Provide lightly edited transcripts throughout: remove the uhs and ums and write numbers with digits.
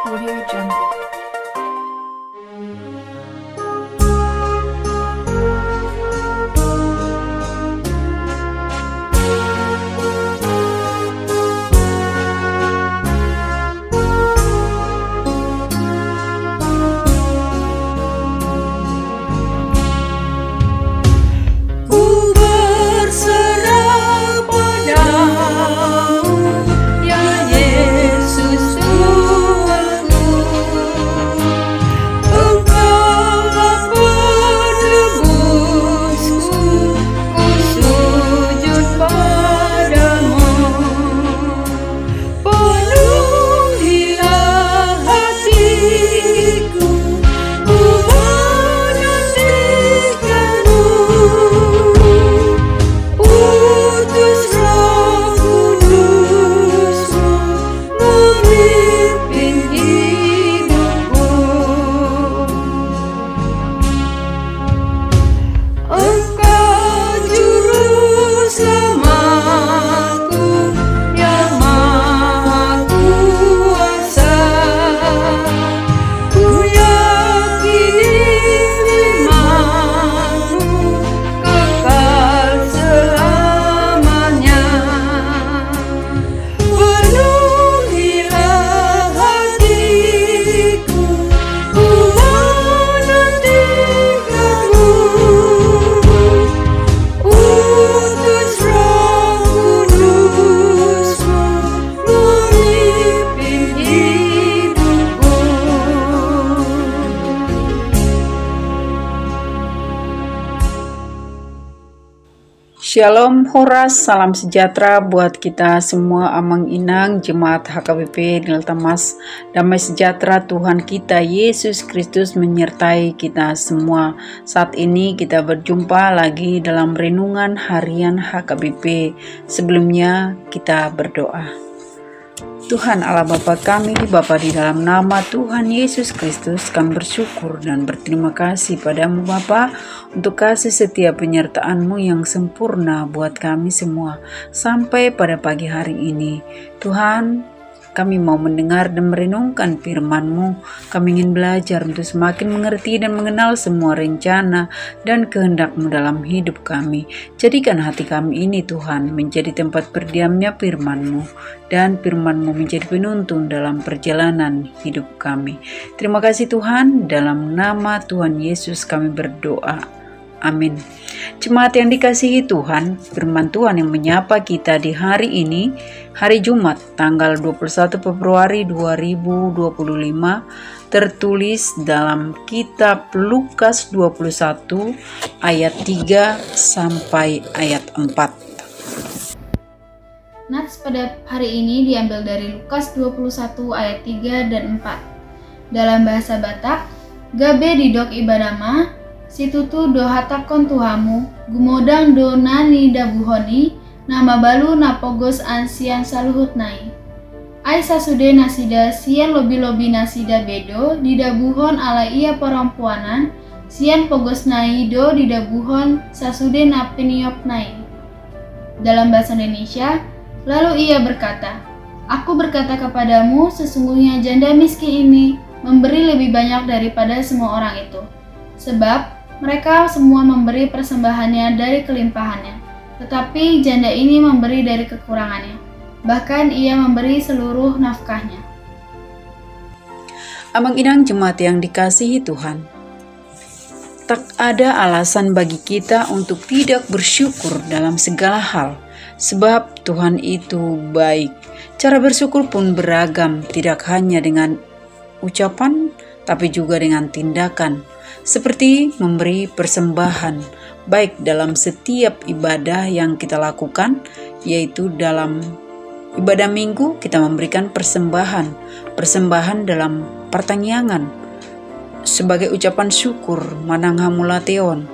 Audio Jungle. Shalom, horas, salam sejahtera buat kita semua Amang Inang, Jemaat HKBP Deltamas. Damai sejahtera Tuhan kita Yesus Kristus menyertai kita semua. Saat ini kita berjumpa lagi dalam renungan harian HKBP. Sebelumnya kita berdoa. Tuhan Allah Bapa kami, Bapa di dalam nama Tuhan Yesus Kristus, kami bersyukur dan berterima kasih padamu Bapa untuk kasih setia penyertaan-Mu yang sempurna buat kami semua sampai pada pagi hari ini. Tuhan, kami mau mendengar dan merenungkan firman-Mu. Kami ingin belajar untuk semakin mengerti dan mengenal semua rencana dan kehendak-Mu dalam hidup kami. Jadikan hati kami ini Tuhan menjadi tempat berdiamnya firman-Mu, dan firman-Mu menjadi penuntun dalam perjalanan hidup kami. Terima kasih Tuhan, dalam nama Tuhan Yesus kami berdoa. Amin. Jemaat yang dikasihi Tuhan, firman Tuhan yang menyapa kita di hari ini, hari Jumat, tanggal 21 Februari 2025, tertulis dalam kitab Lukas 21 ayat 3 sampai ayat 4. Nats pada hari ini diambil dari Lukas 21 ayat 3 dan 4. Dalam bahasa Batak, gabe didok ibadama, situtu do hatakon tuhamu, gumodang do nani dabuhoni, nama balu napogos ansian saluhut nai. Ai sasude nasida sian lobi-lobi nasida bedo, didabuhon ala ia perempuanan, sian pogos nai do didabuhon sasude napeniop nai. Dalam bahasa Indonesia, lalu ia berkata, aku berkata kepadamu, sesungguhnya janda miskin ini memberi lebih banyak daripada semua orang itu. Sebab mereka semua memberi persembahannya dari kelimpahannya, tetapi janda ini memberi dari kekurangannya. Bahkan ia memberi seluruh nafkahnya. Amang Inang Jemaat yang dikasihi Tuhan, tak ada alasan bagi kita untuk tidak bersyukur dalam segala hal, sebab Tuhan itu baik. Cara bersyukur pun beragam, tidak hanya dengan ucapan, tapi juga dengan tindakan. Seperti memberi persembahan, baik dalam setiap ibadah yang kita lakukan, yaitu dalam ibadah minggu kita memberikan persembahan dalam pertangyangan, sebagai ucapan syukur mananghamulateon.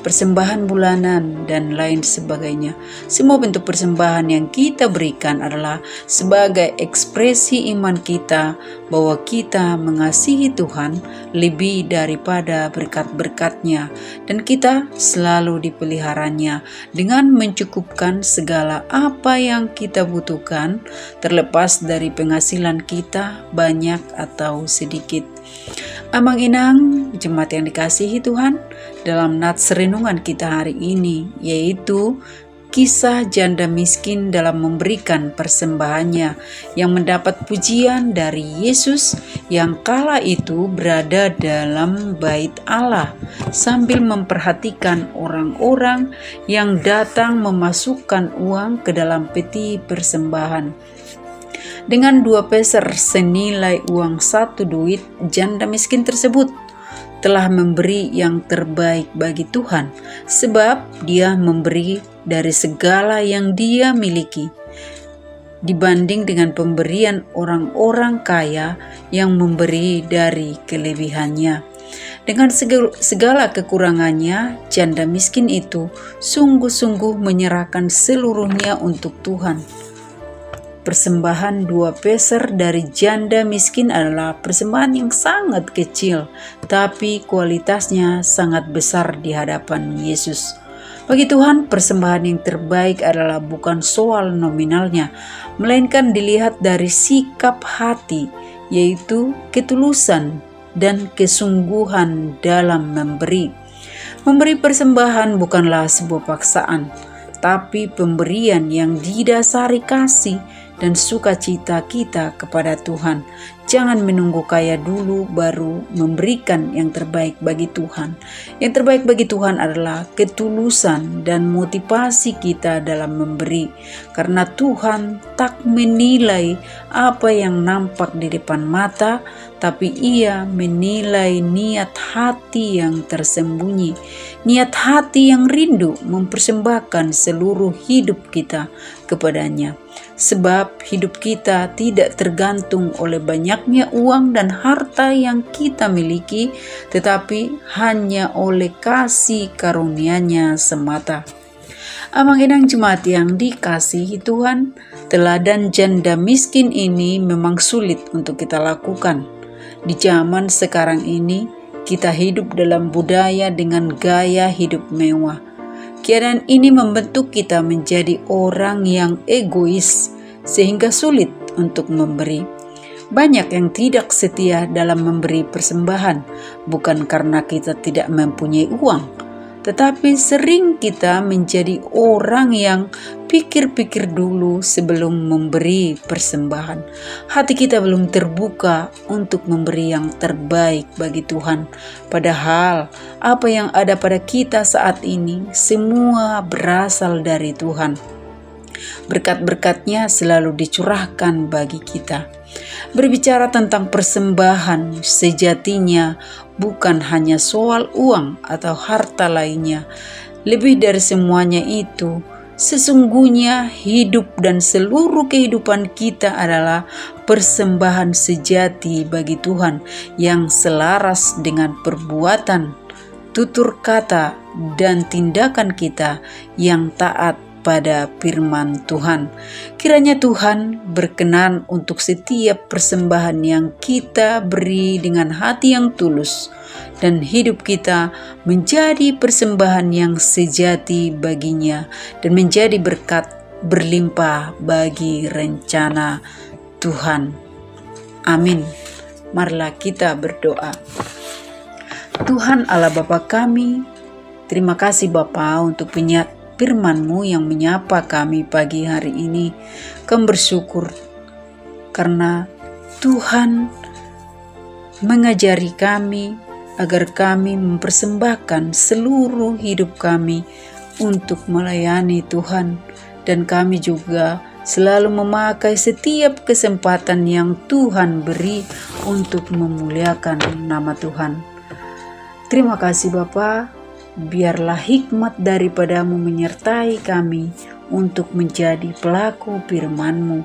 persembahan bulanan, dan lain sebagainya. Semua bentuk persembahan yang kita berikan adalah sebagai ekspresi iman kita bahwa kita mengasihi Tuhan lebih daripada berkat-berkat-Nya, dan kita selalu dipeliharanya dengan mencukupkan segala apa yang kita butuhkan, terlepas dari penghasilan kita banyak atau sedikit. Amang Inang, jemaat yang dikasihi Tuhan, dalam nats renungan kita hari ini yaitu kisah janda miskin dalam memberikan persembahannya yang mendapat pujian dari Yesus yang kala itu berada dalam bait Allah sambil memperhatikan orang-orang yang datang memasukkan uang ke dalam peti persembahan. Dengan 2 peser senilai uang 1 duit, janda miskin tersebut telah memberi yang terbaik bagi Tuhan, sebab dia memberi dari segala yang dia miliki, dibanding dengan pemberian orang-orang kaya yang memberi dari kelebihannya. Dengan segala kekurangannya, janda miskin itu sungguh-sungguh menyerahkan seluruhnya untuk Tuhan. Persembahan 2 peser dari janda miskin adalah persembahan yang sangat kecil, tapi kualitasnya sangat besar di hadapan Yesus. Bagi Tuhan, persembahan yang terbaik adalah bukan soal nominalnya, melainkan dilihat dari sikap hati, yaitu ketulusan dan kesungguhan dalam memberi. Memberi persembahan bukanlah sebuah paksaan, tapi pemberian yang didasari kasih dan sukacita kita kepada Tuhan. Jangan menunggu kaya dulu baru memberikan yang terbaik bagi Tuhan. Yang terbaik bagi Tuhan adalah ketulusan dan motivasi kita dalam memberi, karena Tuhan tak menilai apa yang nampak di depan mata, tapi Ia menilai niat hati yang tersembunyi, niat hati yang rindu mempersembahkan seluruh hidup kita kepadanya. Sebab hidup kita tidak tergantung oleh banyaknya uang dan harta yang kita miliki, tetapi hanya oleh kasih karunia-Nya semata. Amang Inang jemaat yang dikasihi Tuhan, teladan janda miskin ini memang sulit untuk kita lakukan. Di zaman sekarang ini, kita hidup dalam budaya dengan gaya hidup mewah. Keadaan ini membentuk kita menjadi orang yang egois, sehingga sulit untuk memberi. Banyak yang tidak setia dalam memberi persembahan, bukan karena kita tidak mempunyai uang, tetapi sering kita menjadi orang yang pikir-pikir dulu sebelum memberi persembahan. Hati kita belum terbuka untuk memberi yang terbaik bagi Tuhan. Padahal apa yang ada pada kita saat ini semua berasal dari Tuhan. Berkat-berkat-Nya selalu dicurahkan bagi kita. Berbicara tentang persembahan, sejatinya bukan hanya soal uang atau harta lainnya. Lebih dari semuanya itu, sesungguhnya hidup dan seluruh kehidupan kita adalah persembahan sejati bagi Tuhan yang selaras dengan perbuatan, tutur kata, dan tindakan kita yang taat pada firman Tuhan. Kiranya Tuhan berkenan untuk setiap persembahan yang kita beri dengan hati yang tulus, dan hidup kita menjadi persembahan yang sejati baginya dan menjadi berkat berlimpah bagi rencana Tuhan. Amin. Marilah kita berdoa. Tuhan Allah Bapa kami, terima kasih Bapa untuk firman-Mu yang menyapa kami pagi hari ini. Kami bersyukur karena Tuhan mengajari kami agar kami mempersembahkan seluruh hidup kami untuk melayani Tuhan, dan kami juga selalu memakai setiap kesempatan yang Tuhan beri untuk memuliakan nama Tuhan. Terima kasih Bapa. biarlah hikmat daripadamu menyertai kami untuk menjadi pelaku firman-Mu.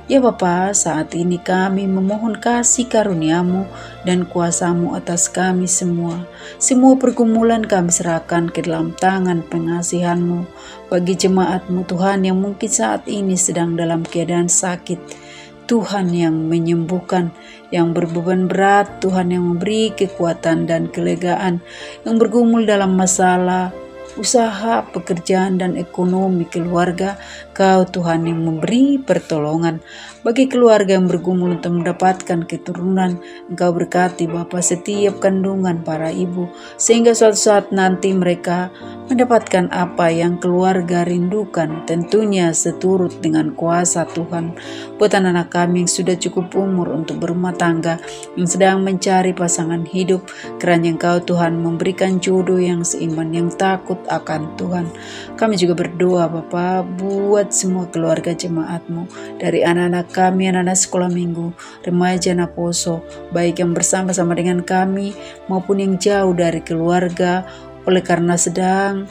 Ya Bapa, saat ini kami memohon kasih karunia-Mu dan kuasa-Mu atas kami semua. Semua pergumulan kami serahkan ke dalam tangan pengasihan-Mu. Bagi jemaat-Mu Tuhan yang mungkin saat ini sedang dalam keadaan sakit, Tuhan yang menyembuhkan, yang berbeban berat, Tuhan yang memberi kekuatan dan kelegaan, yang bergumul dalam masalah, usaha, pekerjaan, dan ekonomi keluarga. Kau Tuhan yang memberi pertolongan bagi keluarga yang bergumul untuk mendapatkan keturunan. Engkau berkati Bapa setiap kandungan para ibu, sehingga suatu saat nanti mereka mendapatkan apa yang keluarga rindukan, tentunya seturut dengan kuasa Tuhan. Buat anak-anak kami yang sudah cukup umur untuk berumah tangga, yang sedang mencari pasangan hidup, kiranya Engkau Tuhan memberikan jodoh yang seiman, yang takut akan Tuhan. Kami juga berdoa Bapa buat semua keluarga jemaat-Mu, dari anak-anak kami, anak-anak sekolah minggu, remaja anak poso, baik yang bersama-sama dengan kami maupun yang jauh dari keluarga oleh karena sedang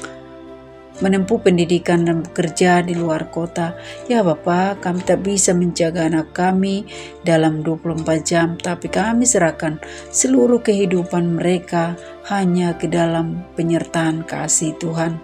menempuh pendidikan dan bekerja di luar kota. Ya Bapa, kami tak bisa menjaga anak kami dalam 24 jam, tapi kami serahkan seluruh kehidupan mereka hanya ke dalam penyertaan kasih Tuhan.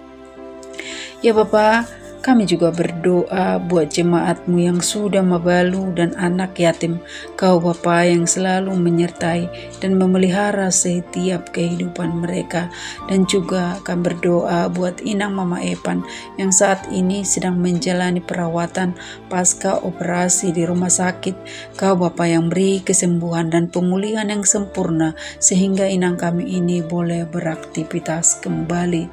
Ya Bapa, kami juga berdoa buat jemaat-Mu yang sudah mabalu dan anak yatim. Kau Bapa yang selalu menyertai dan memelihara setiap kehidupan mereka. Dan juga kami berdoa buat Inang Mama Epan yang saat ini sedang menjalani perawatan pasca operasi di rumah sakit. Kau Bapa yang beri kesembuhan dan pemulihan yang sempurna sehingga Inang kami ini boleh beraktivitas kembali.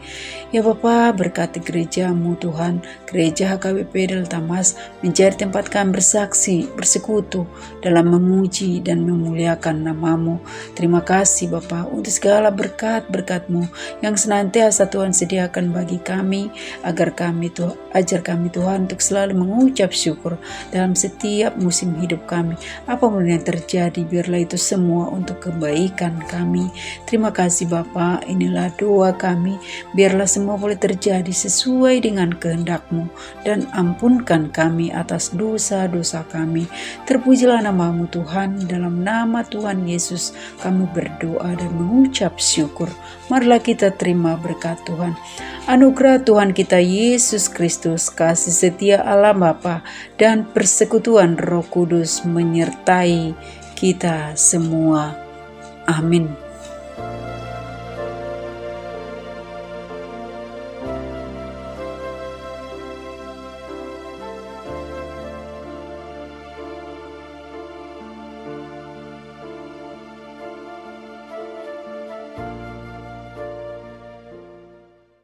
Ya Bapa, berkati gereja-Mu Tuhan, Gereja HKBP Delta Mas menjadi tempat kami bersaksi, bersekutu dalam memuji dan memuliakan nama-Mu. Terima kasih Bapa untuk segala berkat-berkat-Mu yang senantiasa Tuhan sediakan bagi kami, agar kami ajar kami Tuhan untuk selalu mengucap syukur dalam setiap musim hidup kami. Apapun yang terjadi, biarlah itu semua untuk kebaikan kami. Terima kasih Bapa, inilah doa kami, biarlah semua boleh terjadi sesuai dengan kehendak-Mu, dan ampunkan kami atas dosa-dosa kami. Terpujilah nama-Mu Tuhan, dalam nama Tuhan Yesus kami berdoa dan mengucap syukur. Marilah kita terima berkat Tuhan. Anugerah Tuhan kita Yesus Kristus, kasih setia Allah Bapa, dan persekutuan Roh Kudus menyertai kita semua. Amin.